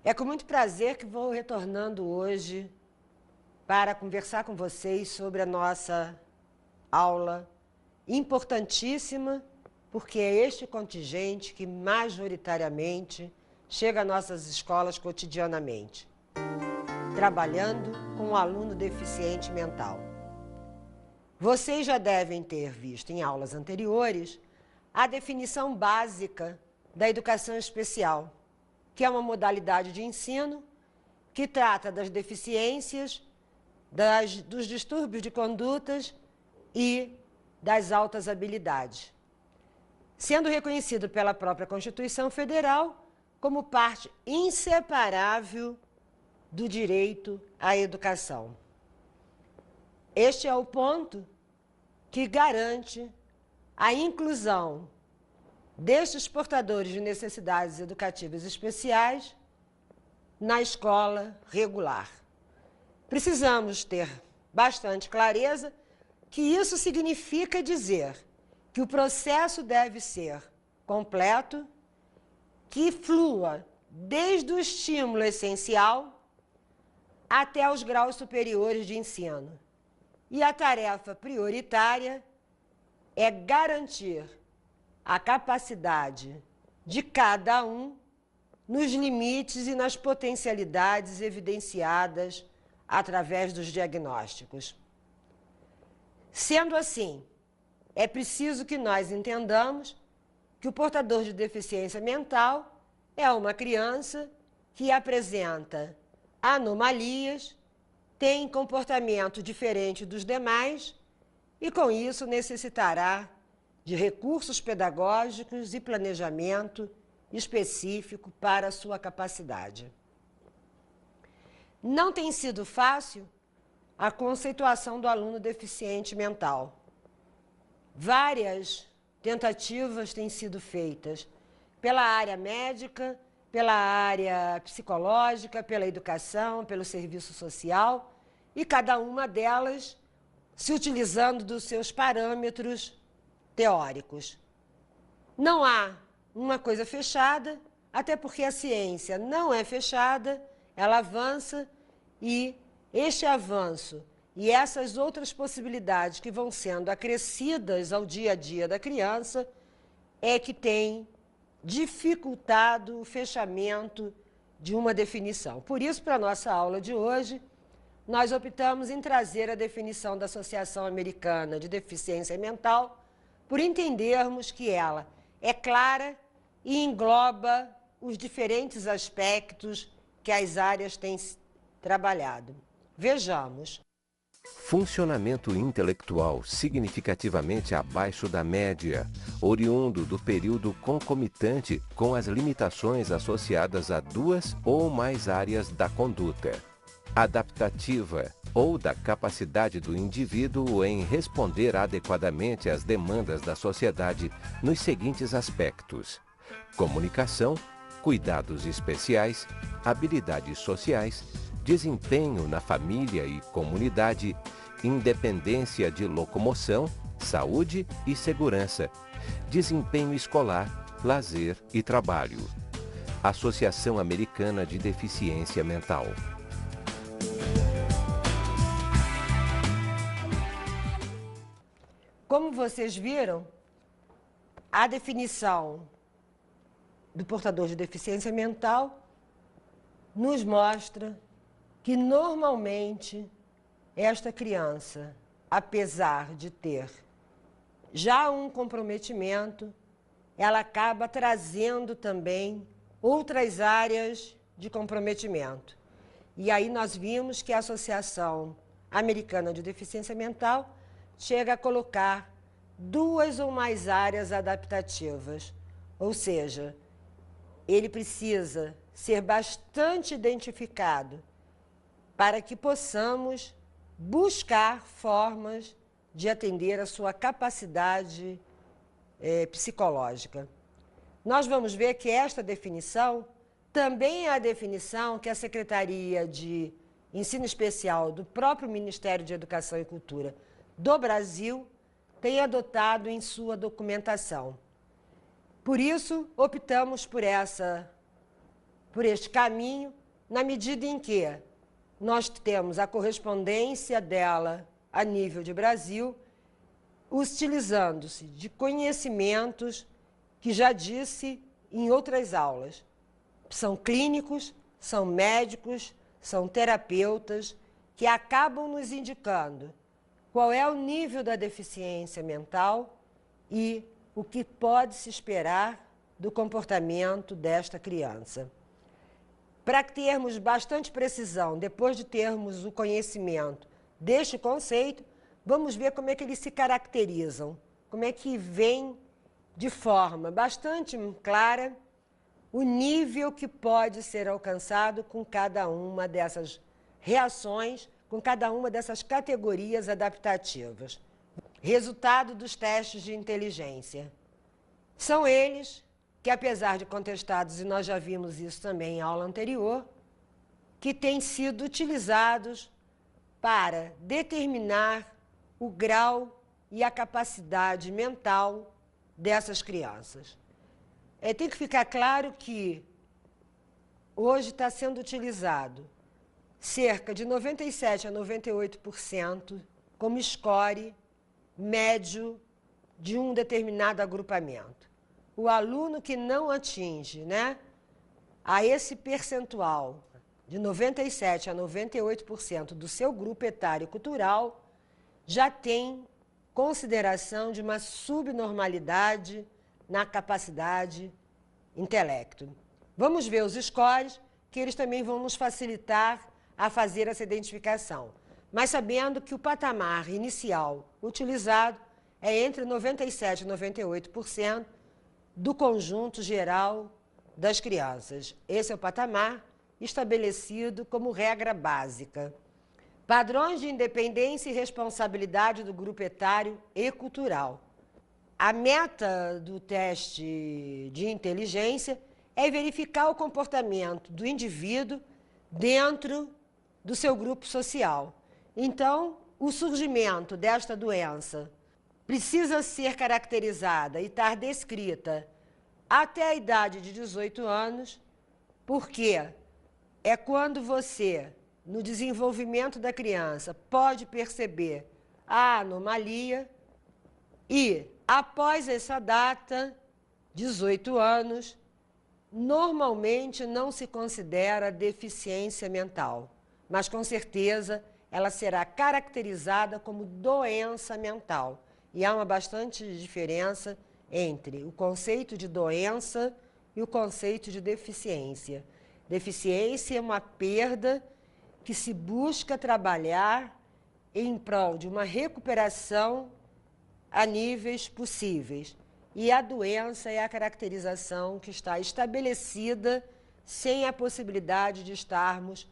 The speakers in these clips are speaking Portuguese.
É com muito prazer que vou retornando hoje para conversar com vocês sobre a nossa aula importantíssima, porque é este contingente que majoritariamente chega às nossas escolas cotidianamente, trabalhando com o aluno deficiente mental. Vocês já devem ter visto em aulas anteriores a definição básica da educação especial, que é uma modalidade de ensino que trata das deficiências, dos distúrbios de condutas e das altas habilidades, sendo reconhecido pela própria Constituição Federal como parte inseparável do direito à educação. Este é o ponto que garante a inclusão destes portadores de necessidades educativas especiais na escola regular. Precisamos ter bastante clareza que isso significa dizer que o processo deve ser completo, que flua desde o estímulo essencial até os graus superiores de ensino. E a tarefa prioritária é garantir a capacidade de cada um nos limites e nas potencialidades evidenciadas através dos diagnósticos. Sendo assim, é preciso que nós entendamos que o portador de deficiência mental é uma criança que apresenta anomalias, tem comportamento diferente dos demais e, com isso, necessitará de recursos pedagógicos e planejamento específico para a sua capacidade. Não tem sido fácil a conceituação do aluno deficiente mental. Várias tentativas têm sido feitas pela área médica, pela área psicológica, pela educação, pelo serviço social, e cada uma delas se utilizando dos seus parâmetros teóricos. Não há uma coisa fechada, até porque a ciência não é fechada, ela avança e este avanço e essas outras possibilidades que vão sendo acrescidas ao dia a dia da criança é que tem dificultado o fechamento de uma definição. Por isso, para a nossa aula de hoje, nós optamos em trazer a definição da Associação Americana de Deficiência Mental, por entendermos que ela é clara e engloba os diferentes aspectos que as áreas têm trabalhado. Vejamos. Funcionamento intelectual significativamente abaixo da média, oriundo do período concomitante com as limitações associadas a duas ou mais áreas da conduta. Adaptativa, ou da capacidade do indivíduo em responder adequadamente às demandas da sociedade nos seguintes aspectos: comunicação, cuidados especiais, habilidades sociais, desempenho na família e comunidade, independência de locomoção, saúde e segurança, desempenho escolar, lazer e trabalho. Associação Americana de Deficiência Mental. Como vocês viram, a definição do portador de deficiência mental nos mostra que, normalmente, esta criança, apesar de ter já um comprometimento, ela acaba trazendo também outras áreas de comprometimento. E aí nós vimos que a Associação Americana de Deficiência Mental chega a colocar duas ou mais áreas adaptativas, ou seja, ele precisa ser bastante identificado para que possamos buscar formas de atender a sua capacidade psicológica. Nós vamos ver que esta definição também é a definição que a Secretaria de Ensino Especial do próprio Ministério de Educação e Cultura do Brasil tem adotado em sua documentação. Por isso, optamos por essa por este caminho, na medida em que nós temos a correspondência dela a nível de Brasil, utilizando-se de conhecimentos que já disse em outras aulas. São clínicos, são médicos, são terapeutas que acabam nos indicando qual é o nível da deficiência mental e o que pode se esperar do comportamento desta criança. Para termos bastante precisão, depois de termos o conhecimento deste conceito, vamos ver como é que eles se caracterizam, como é que vem de forma bastante clara o nível que pode ser alcançado com cada uma dessas reações, com cada uma dessas categorias adaptativas. Resultado dos testes de inteligência. São eles que, apesar de contestados, e nós já vimos isso também em aula anterior, que têm sido utilizados para determinar o grau e a capacidade mental dessas crianças. Tem que ficar claro que hoje está sendo utilizado cerca de 97% a 98% como score médio de um determinado agrupamento. O aluno que não atinge, a esse percentual de 97% a 98% do seu grupo etário cultural já tem consideração de uma subnormalidade na capacidade intelecto. Vamos ver os scores, que eles também vão nos facilitar a fazer essa identificação. Mas sabendo que o patamar inicial utilizado é entre 97% e 98% do conjunto geral das crianças. Esse é o patamar estabelecido como regra básica. Padrões de independência e responsabilidade do grupo etário e cultural. A meta do teste de inteligência é verificar o comportamento do indivíduo dentro do seu grupo social. Então, o surgimento desta doença precisa ser caracterizada e estar descrita até a idade de 18 anos, porque é quando você, no desenvolvimento da criança, pode perceber a anomalia e, após essa data, 18 anos, normalmente não se considera deficiência mental, mas com certeza ela será caracterizada como doença mental. E há uma bastante diferença entre o conceito de doença e o conceito de deficiência. Deficiência é uma perda que se busca trabalhar em prol de uma recuperação a níveis possíveis. E a doença é a caracterização que está estabelecida sem a possibilidade de estarmos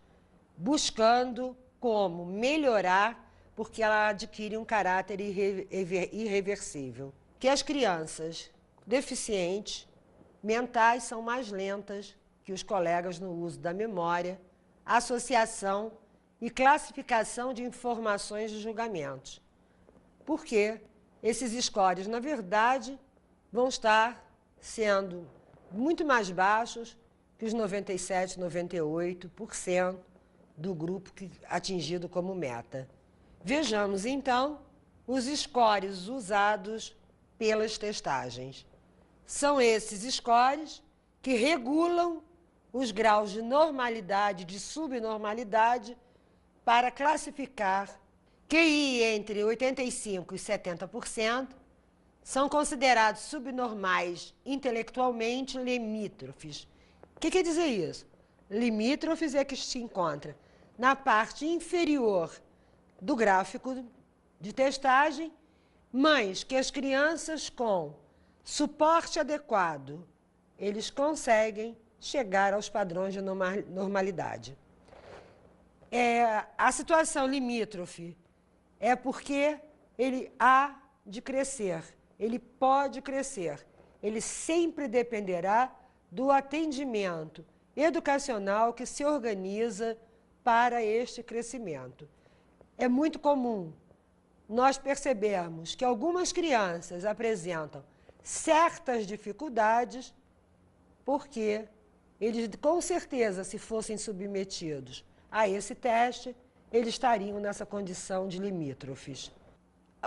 buscando como melhorar, porque ela adquire um caráter irreversível. Que as crianças deficientes mentais são mais lentas que os colegas no uso da memória, associação e classificação de informações e julgamentos. Porque esses scores, na verdade, vão estar sendo muito mais baixos que os 97%, 98% do grupo atingido como meta. Vejamos, então, os scores usados pelas testagens. São esses scores que regulam os graus de normalidade e de subnormalidade para classificar QI entre 85% e 70%, são considerados subnormais intelectualmente limítrofes. O que quer dizer isso? Limítrofes é que se encontra na parte inferior do gráfico de testagem, mas que as crianças com suporte adequado, eles conseguem chegar aos padrões de normalidade. A situação limítrofe é porque ele há de crescer, ele pode crescer, ele sempre dependerá do atendimento educacional que se organiza para este crescimento. É muito comum nós percebermos que algumas crianças apresentam certas dificuldades porque eles com certeza, se fossem submetidos a esse teste, eles estariam nessa condição de limítrofes.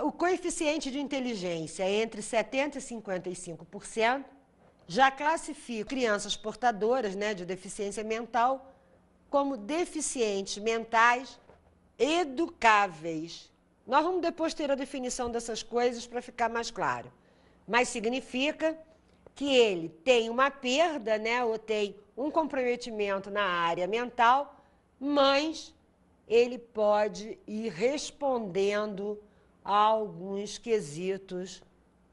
O coeficiente de inteligência entre 70% e 55% já classifica crianças portadoras, né, de deficiência mental como deficientes mentais educáveis. Nós vamos depois ter a definição dessas coisas para ficar mais claro. Mas significa que ele tem uma perda, né, ou tem um comprometimento na área mental, mas ele pode ir respondendo a alguns quesitos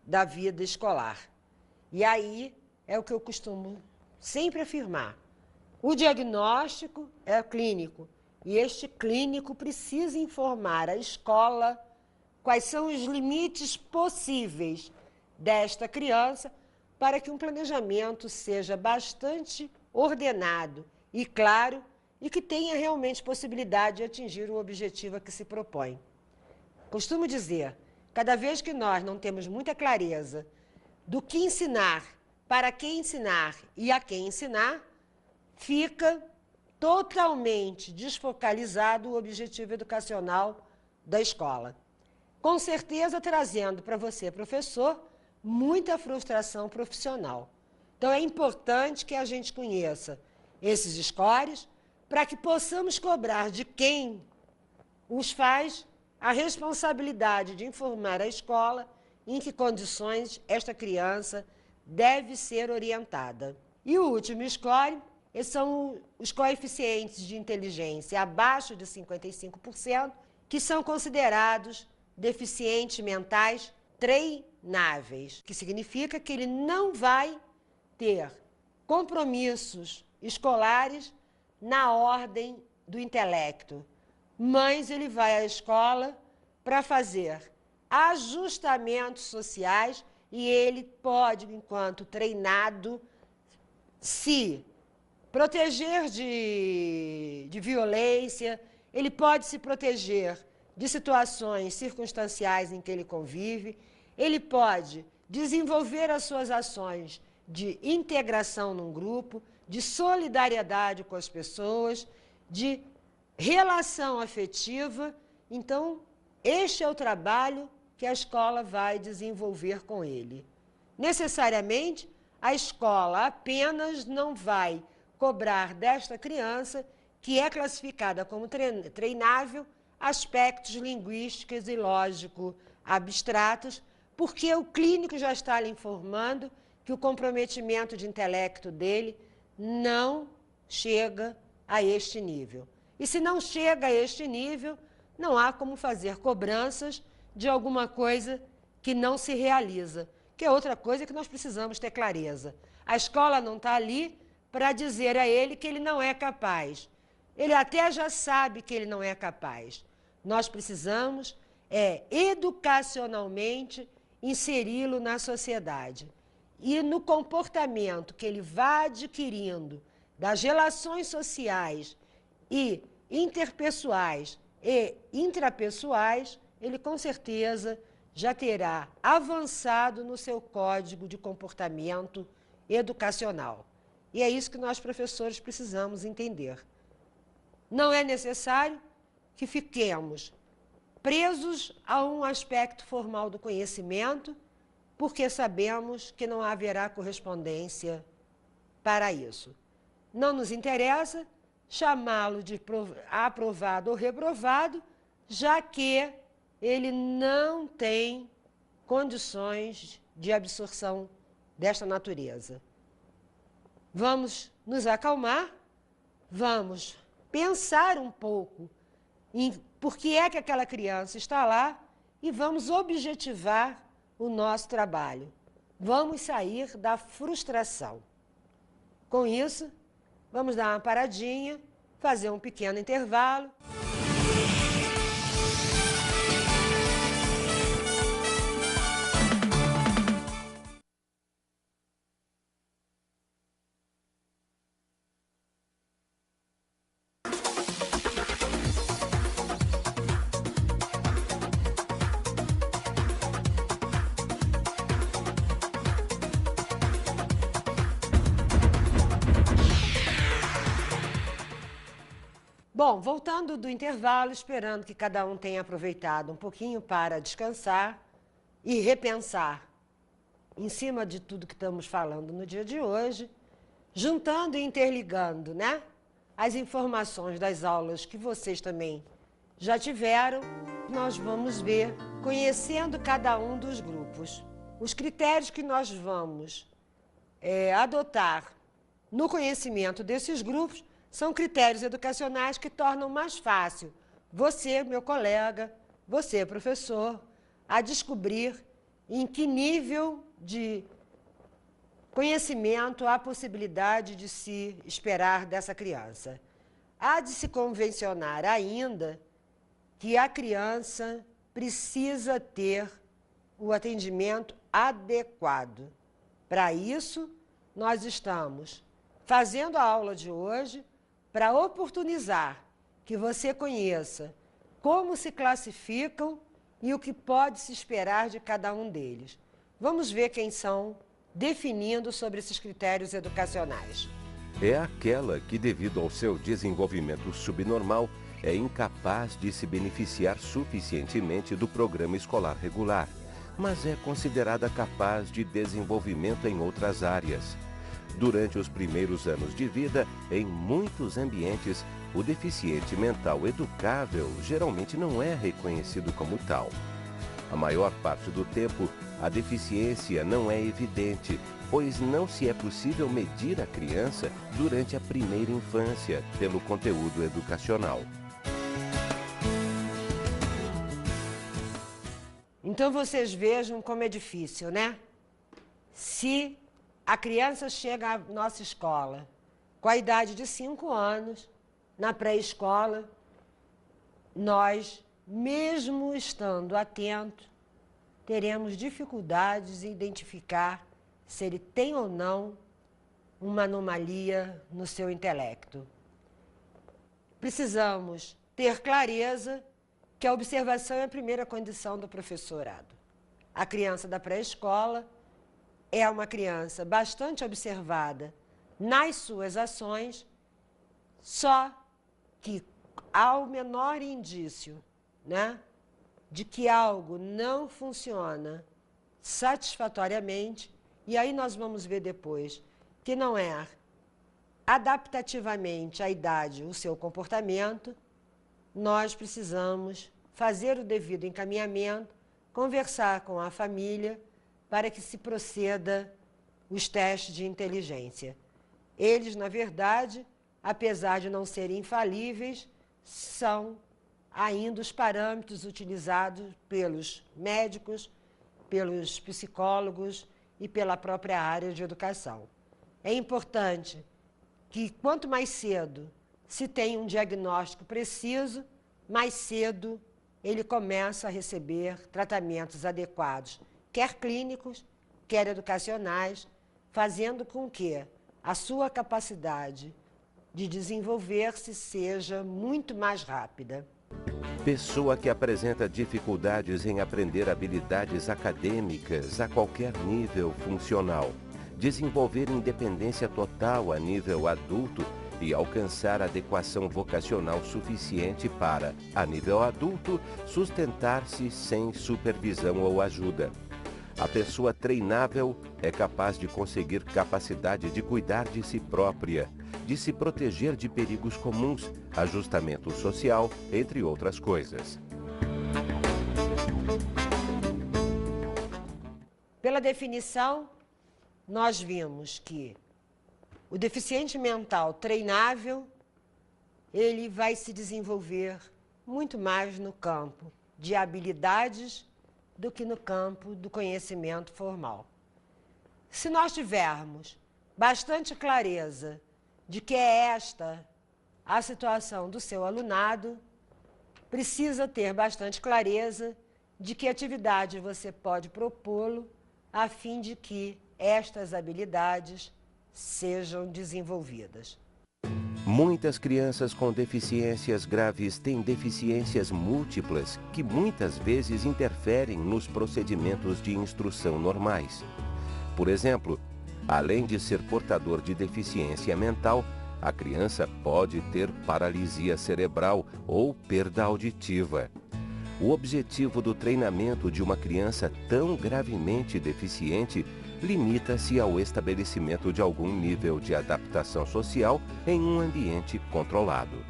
da vida escolar. E aí é o que eu costumo sempre afirmar. O diagnóstico é clínico, e este clínico precisa informar a escola quais são os limites possíveis desta criança para que um planejamento seja bastante ordenado e claro e que tenha realmente possibilidade de atingir o objetivo a que se propõe. Costumo dizer, cada vez que nós não temos muita clareza do que ensinar, para quem ensinar e a quem ensinar, fica totalmente desfocalizado o objetivo educacional da escola. Com certeza trazendo para você, professor, muita frustração profissional. Então é importante que a gente conheça esses scores para que possamos cobrar de quem os faz a responsabilidade de informar a escola em que condições esta criança deve ser orientada. E o último score, esses são os coeficientes de inteligência abaixo de 55%, que são considerados deficientes mentais treináveis, que significa que ele não vai ter compromissos escolares na ordem do intelecto, mas ele vai à escola para fazer ajustamentos sociais e ele pode, enquanto treinado, se proteger de violência, ele pode se proteger de situações circunstanciais em que ele convive, ele pode desenvolver as suas ações de integração num grupo, de solidariedade com as pessoas, de relação afetiva. Então, este é o trabalho que a escola vai desenvolver com ele. Necessariamente, a escola apenas não vai cobrar desta criança, que é classificada como treinável, aspectos linguísticos e lógico abstratos, porque o clínico já está lhe informando que o comprometimento de intelecto dele não chega a este nível. E se não chega a este nível, não há como fazer cobranças de alguma coisa que não se realiza, que é outra coisa que nós precisamos ter clareza. A escola não está ali para dizer a ele que ele não é capaz. Ele até já sabe que ele não é capaz. Nós precisamos, educacionalmente, inseri-lo na sociedade. E no comportamento que ele vai adquirindo das relações sociais e interpessoais e intrapessoais, ele com certeza já terá avançado no seu código de comportamento educacional. E é isso que nós, professores, precisamos entender. Não é necessário que fiquemos presos a um aspecto formal do conhecimento, porque sabemos que não haverá correspondência para isso. Não nos interessa chamá-lo de aprovado ou reprovado, já que ele não tem condições de absorção desta natureza. Vamos nos acalmar, vamos pensar um pouco em por que é que aquela criança está lá e vamos objetivar o nosso trabalho. Vamos sair da frustração. Com isso, vamos dar uma paradinha, fazer um pequeno intervalo. Bom, voltando do intervalo, esperando que cada um tenha aproveitado um pouquinho para descansar e repensar em cima de tudo que estamos falando no dia de hoje, juntando e interligando, né, as informações das aulas que vocês também já tiveram, nós vamos ver, conhecendo cada um dos grupos. Os critérios que nós vamos adotar no conhecimento desses grupos são critérios educacionais que tornam mais fácil você, meu colega, você, professor, a descobrir em que nível de conhecimento há possibilidade de se esperar dessa criança. Há de se convencionar ainda que a criança precisa ter o atendimento adequado. Para isso, nós estamos fazendo a aula de hoje para oportunizar que você conheça como se classificam e o que pode se esperar de cada um deles. Vamos ver quem são, definindo sobre esses critérios educacionais. É aquela que, devido ao seu desenvolvimento subnormal, é incapaz de se beneficiar suficientemente do programa escolar regular, mas é considerada capaz de desenvolvimento em outras áreas. Durante os primeiros anos de vida, em muitos ambientes, o deficiente mental educável geralmente não é reconhecido como tal. A maior parte do tempo, a deficiência não é evidente, pois não se é possível medir a criança durante a primeira infância pelo conteúdo educacional. Então vocês vejam como é difícil, né? Se a criança chega à nossa escola com a idade de 5 anos, na pré-escola, nós, mesmo estando atentos, teremos dificuldades em identificar se ele tem ou não uma anomalia no seu intelecto. Precisamos ter clareza que a observação é a primeira condição do professorado. A criança da pré-escola é uma criança bastante observada nas suas ações, só que ao menor indício, né, de que algo não funciona satisfatoriamente, e aí nós vamos ver depois que não é adaptativamente à idade o seu comportamento, nós precisamos fazer o devido encaminhamento, conversar com a família para que se proceda os testes de inteligência. Eles, na verdade, apesar de não serem infalíveis, são ainda os parâmetros utilizados pelos médicos, pelos psicólogos e pela própria área de educação. É importante que, quanto mais cedo se tem um diagnóstico preciso, mais cedo ele começa a receber tratamentos adequados, quer clínicos, quer educacionais, fazendo com que a sua capacidade de desenvolver-se seja muito mais rápida. Pessoa que apresenta dificuldades em aprender habilidades acadêmicas a qualquer nível funcional, desenvolver independência total a nível adulto e alcançar adequação vocacional suficiente para, a nível adulto, sustentar-se sem supervisão ou ajuda. A pessoa treinável é capaz de conseguir capacidade de cuidar de si própria, de se proteger de perigos comuns, ajustamento social, entre outras coisas. Pela definição, nós vimos que o deficiente mental treinável, ele vai se desenvolver muito mais no campo de habilidades do que no campo do conhecimento formal. Se nós tivermos bastante clareza de que é esta a situação do seu alunado, precisa ter bastante clareza de que atividade você pode propô-lo a fim de que estas habilidades sejam desenvolvidas. Muitas crianças com deficiências graves têm deficiências múltiplas que muitas vezes interferem nos procedimentos de instrução normais. Por exemplo, além de ser portador de deficiência mental, A criança pode ter paralisia cerebral ou perda auditiva. O objetivo do treinamento de uma criança tão gravemente deficiente limita-se ao estabelecimento de algum nível de adaptação social em um ambiente controlado.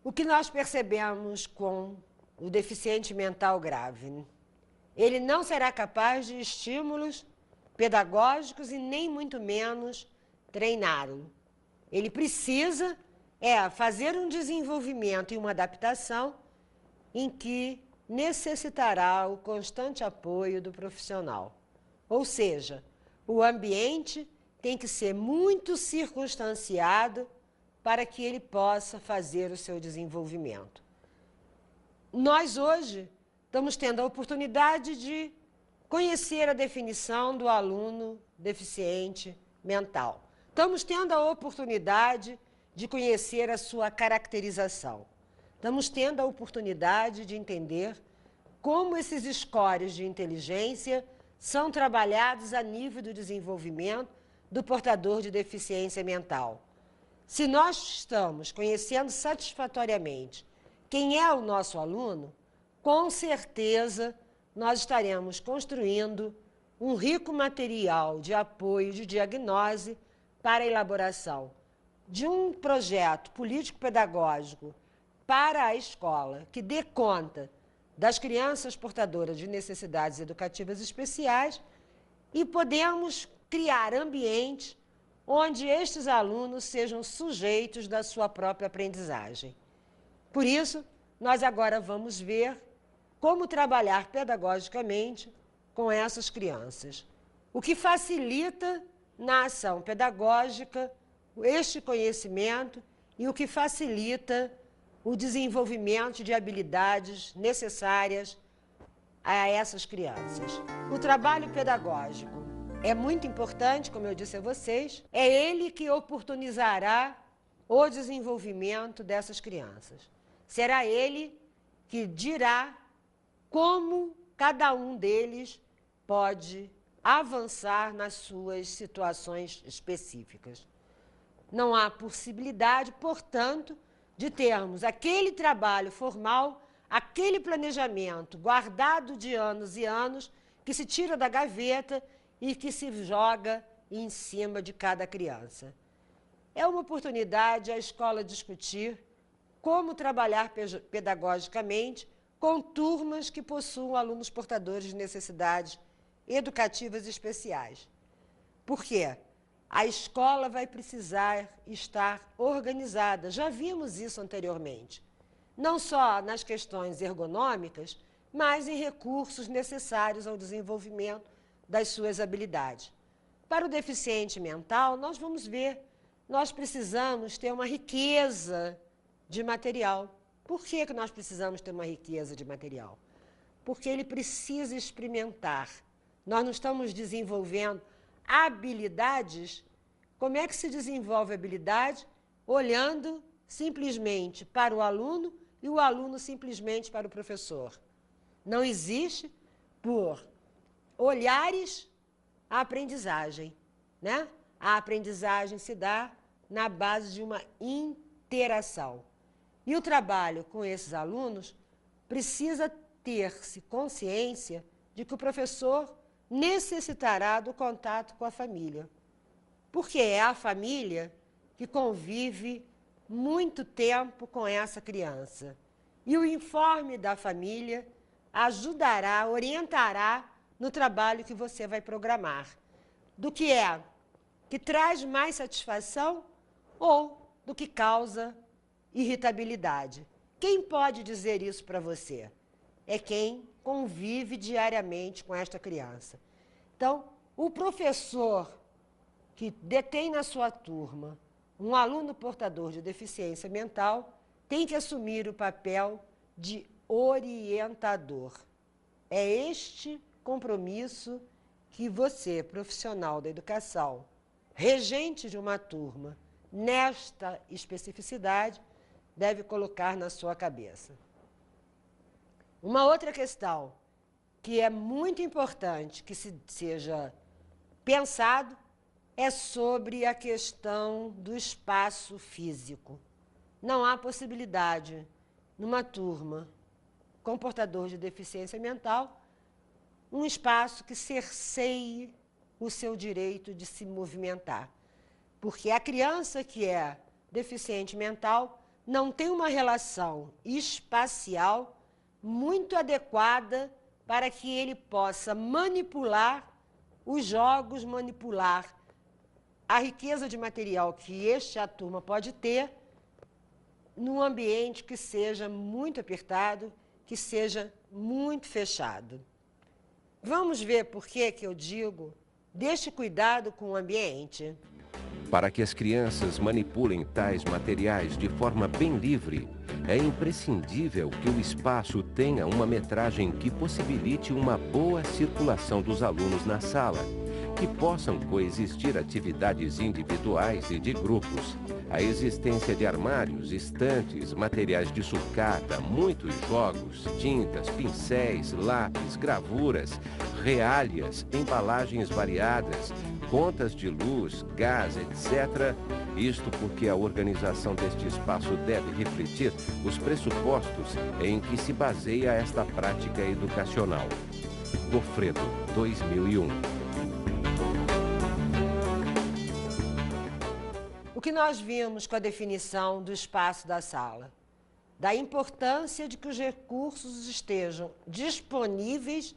O que nós percebemos com o deficiente mental grave? Ele não será capaz de estímulos pedagógicos e nem muito menos treiná-lo. Ele precisa fazer um desenvolvimento e uma adaptação em que necessitará o constante apoio do profissional. Ou seja, o ambiente tem que ser muito circunstanciado para que ele possa fazer o seu desenvolvimento. Nós hoje estamos tendo a oportunidade de conhecer a definição do aluno deficiente mental. Estamos tendo a oportunidade de conhecer a sua caracterização. Estamos tendo a oportunidade de entender como esses scores de inteligência são trabalhados a nível do desenvolvimento do portador de deficiência mental. Se nós estamos conhecendo satisfatoriamente quem é o nosso aluno, com certeza nós estaremos construindo um rico material de apoio de diagnose para a elaboração de um projeto político-pedagógico para a escola que dê conta das crianças portadoras de necessidades educativas especiais e podemos criar ambientes onde estes alunos sejam sujeitos da sua própria aprendizagem. Por isso, nós agora vamos ver como trabalhar pedagogicamente com essas crianças, o que facilita na ação pedagógica este conhecimento e o que facilita o desenvolvimento de habilidades necessárias a essas crianças. O trabalho pedagógico é muito importante, como eu disse a vocês, é ele que oportunizará o desenvolvimento dessas crianças. Será ele que dirá como cada um deles pode avançar nas suas situações específicas. Não há possibilidade, portanto, de termos aquele trabalho formal, aquele planejamento guardado de anos e anos, que se tira da gaveta e que se joga em cima de cada criança. É uma oportunidade a escola discutir como trabalhar pedagogicamente com turmas que possuam alunos portadores de necessidades educativas especiais. Por quê? A escola vai precisar estar organizada. Já vimos isso anteriormente. Não só nas questões ergonômicas, mas em recursos necessários ao desenvolvimento das suas habilidades. Para o deficiente mental, nós vamos ver, nós precisamos ter uma riqueza de material. Por que nós precisamos ter uma riqueza de material? Porque ele precisa experimentar. Nós não estamos desenvolvendo habilidades. Como é que se desenvolve habilidade? Olhando simplesmente para o aluno e o aluno simplesmente para o professor. Não existe, por olhares, a aprendizagem, né? A aprendizagem se dá na base de uma interação. E o trabalho com esses alunos precisa ter-se consciência de que o professor necessitará do contato com a família. Porque é a família que convive muito tempo com essa criança. E o informe da família ajudará, orientará no trabalho que você vai programar. Do que traz mais satisfação ou do que causa irritabilidade. Quem pode dizer isso para você? É quem convive diariamente com esta criança. Então, o professor que detém na sua turma um aluno portador de deficiência mental tem que assumir o papel de orientador. É este compromisso que você, profissional da educação, regente de uma turma, nesta especificidade, deve colocar na sua cabeça. Uma outra questão que é muito importante que seja pensado é sobre a questão do espaço físico. Não há possibilidade, numa turma com portador de deficiência mental, um espaço que cerceie o seu direito de se movimentar. Porque a criança que é deficiente mental não tem uma relação espacial muito adequada para que ele possa manipular os jogos, manipular a riqueza de material que a turma pode ter num ambiente que seja muito apertado, que seja muito fechado. Vamos ver por que eu digo deste cuidado com o ambiente. Para que as crianças manipulem tais materiais de forma bem livre, é imprescindível que o espaço tenha uma metragem que possibilite uma boa circulação dos alunos na sala, que possam coexistir atividades individuais e de grupos. A existência de armários, estantes, materiais de sucata, muitos jogos, tintas, pincéis, lápis, gravuras, reálhas, embalagens variadas, contas de luz, gás, etc. Isto porque a organização deste espaço deve refletir os pressupostos em que se baseia esta prática educacional. Gofredo, 2001. O que nós vimos com a definição do espaço da sala? Da importância de que os recursos estejam disponíveis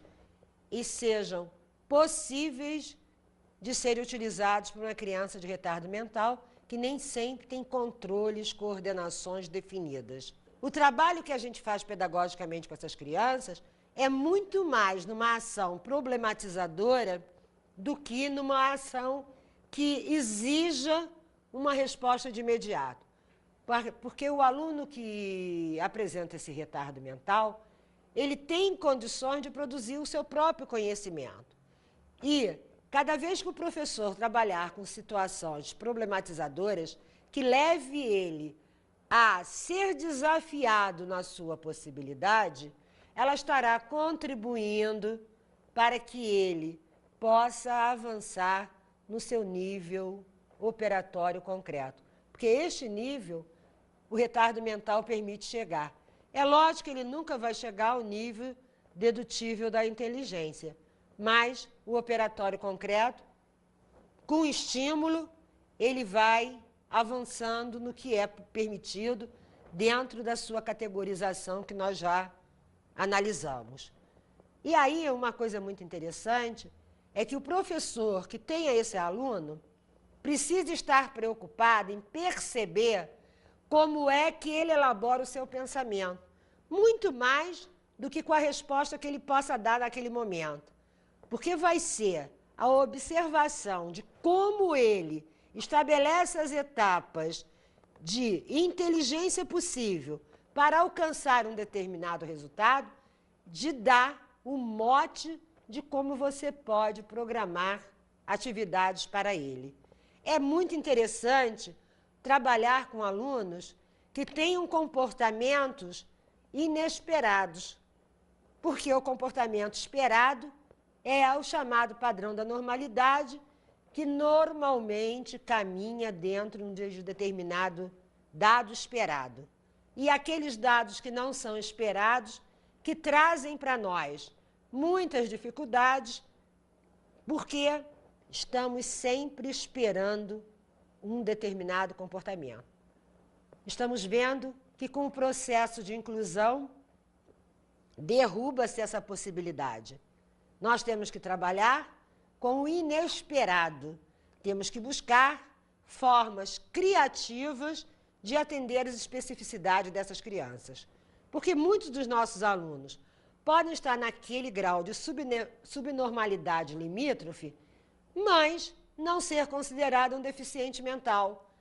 e sejam possíveis de serem utilizados por uma criança de retardo mental que nem sempre tem controles, coordenações definidas. O trabalho que a gente faz pedagogicamente com essas crianças é muito mais numa ação problematizadora do que numa ação que exija uma resposta de imediato. Porque o aluno que apresenta esse retardo mental, ele tem condições de produzir o seu próprio conhecimento. E cada vez que o professor trabalhar com situações problematizadoras, que leve ele a ser desafiado na sua possibilidade, ela estará contribuindo para que ele possa avançar no seu nível operatório concreto. Porque este nível, o retardo mental permite chegar. É lógico que ele nunca vai chegar ao nível dedutível da inteligência, mas o operatório concreto, com estímulo, ele vai avançando no que é permitido dentro da sua categorização que nós já analisamos. E aí, uma coisa muito interessante é que o professor que tenha esse aluno precisa estar preocupado em perceber como é que ele elabora o seu pensamento, muito mais do que com a resposta que ele possa dar naquele momento. Porque vai ser a observação de como ele estabelece as etapas de inteligência possível para alcançar um determinado resultado, de dar o mote de como você pode programar atividades para ele. É muito interessante trabalhar com alunos que tenham comportamentos inesperados, porque o comportamento esperado é o chamado padrão da normalidade, que normalmente caminha dentro de um determinado dado esperado. E aqueles dados que não são esperados, que trazem para nós muitas dificuldades, porque estamos sempre esperando um determinado comportamento. Estamos vendo que com o processo de inclusão derruba-se essa possibilidade. Nós temos que trabalhar com o inesperado. Temos que buscar formas criativas de atender as especificidades dessas crianças. Porque muitos dos nossos alunos podem estar naquele grau de subnormalidade limítrofe, mas não ser considerado um deficiente mental.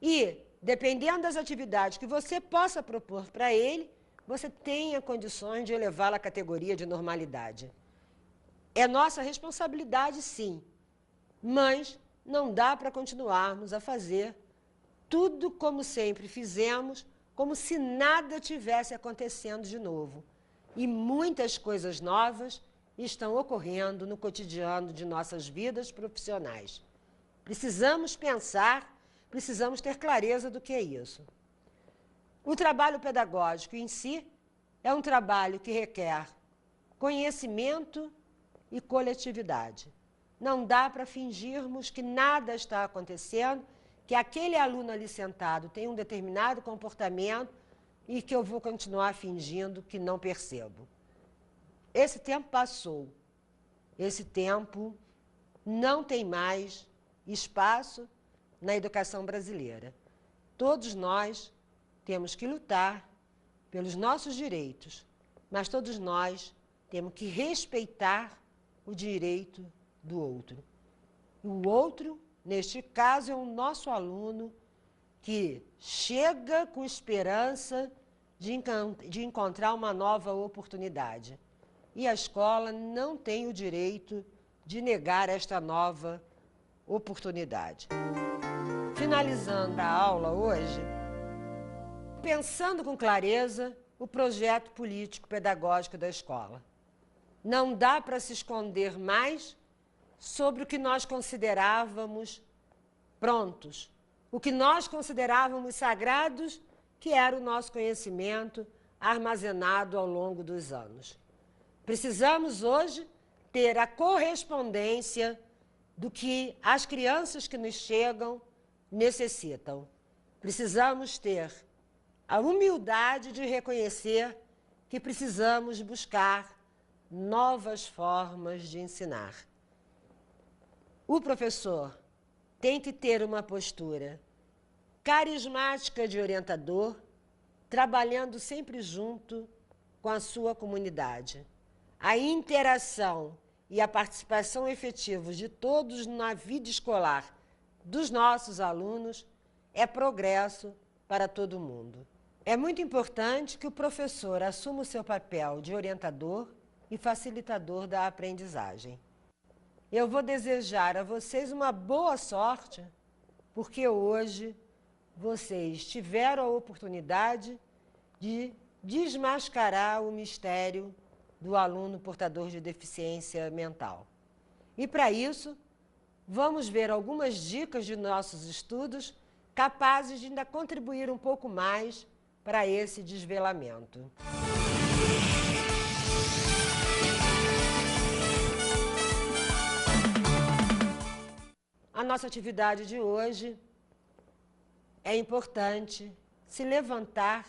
E, dependendo das atividades que você possa propor para ele, você tenha condições de elevá-lo à categoria de normalidade. É nossa responsabilidade, sim, mas não dá para continuarmos a fazer tudo como sempre fizemos, como se nada tivesse acontecendo de novo. E muitas coisas novas estão ocorrendo no cotidiano de nossas vidas profissionais. Precisamos pensar, precisamos ter clareza do que é isso. O trabalho pedagógico em si é um trabalho que requer conhecimento e coletividade. Não dá para fingirmos que nada está acontecendo, que aquele aluno ali sentado tem um determinado comportamento e que eu vou continuar fingindo que não percebo. Esse tempo passou. Esse tempo não tem mais espaço na educação brasileira. Todos nós temos que lutar pelos nossos direitos, mas todos nós temos que respeitar o direito do outro. O outro, neste caso, é o nosso aluno que chega com esperança de encontrar uma nova oportunidade. E a escola não tem o direito de negar esta nova oportunidade. Finalizando a aula hoje, pensando com clareza o projeto político-pedagógico da escola. Não dá para se esconder mais sobre o que nós considerávamos prontos, o que nós considerávamos sagrados, que era o nosso conhecimento armazenado ao longo dos anos. Precisamos hoje ter a correspondência do que as crianças que nos chegam necessitam. Precisamos ter a humildade de reconhecer que precisamos buscar novas formas de ensinar. O professor tem que ter uma postura carismática de orientador, trabalhando sempre junto com a sua comunidade. A interação e a participação efetiva de todos na vida escolar dos nossos alunos é progresso para todo mundo. É muito importante que o professor assuma o seu papel de orientador e facilitador da aprendizagem. Eu vou desejar a vocês uma boa sorte, porque hoje vocês tiveram a oportunidade de desmascarar o mistério do aluno portador de deficiência mental. E para isso, vamos ver algumas dicas de nossos estudos capazes de ainda contribuir um pouco mais para esse desvelamento. A nossa atividade de hoje é importante se levantar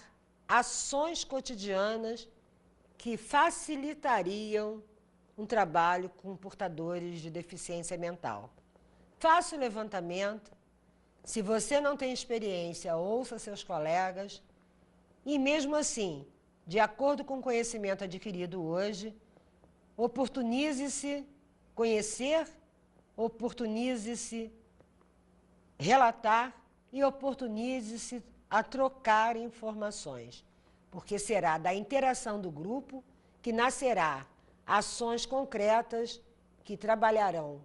ações cotidianas que facilitariam um trabalho com portadores de deficiência mental. Faça o levantamento. Se você não tem experiência, ouça seus colegas e, mesmo assim, de acordo com o conhecimento adquirido hoje, oportunize-se conhecer, oportunize-se relatar e oportunize-se a trocar informações, porque será da interação do grupo que nascerá ações concretas que trabalharão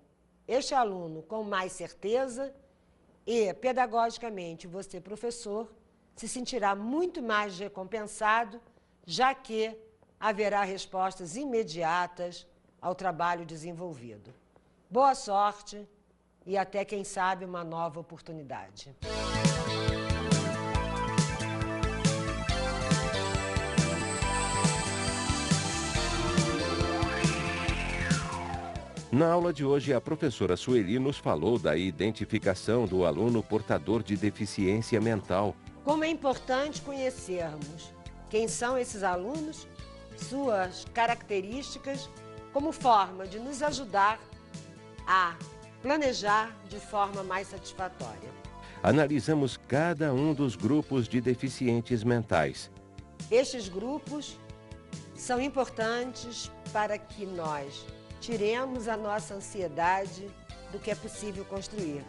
este aluno com mais certeza e, pedagogicamente, você, professor, se sentirá muito mais recompensado, já que haverá respostas imediatas ao trabalho desenvolvido. Boa sorte e até, quem sabe, uma nova oportunidade. Na aula de hoje, a professora Sueli nos falou da identificação do aluno portador de deficiência mental. Como é importante conhecermos quem são esses alunos, suas características, como forma de nos ajudar a planejar de forma mais satisfatória. Analisamos cada um dos grupos de deficientes mentais. Estes grupos são importantes para que nós tiremos a nossa ansiedade do que é possível construir.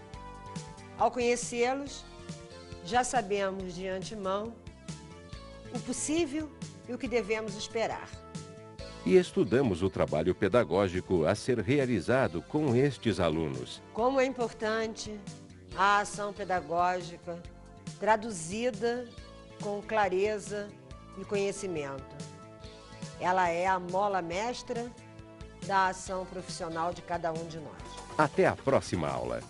Ao conhecê-los, já sabemos de antemão o possível e o que devemos esperar. E estudamos o trabalho pedagógico a ser realizado com estes alunos. Como é importante a ação pedagógica traduzida com clareza e conhecimento. Ela é a mola mestra da ação profissional de cada um de nós. Até a próxima aula.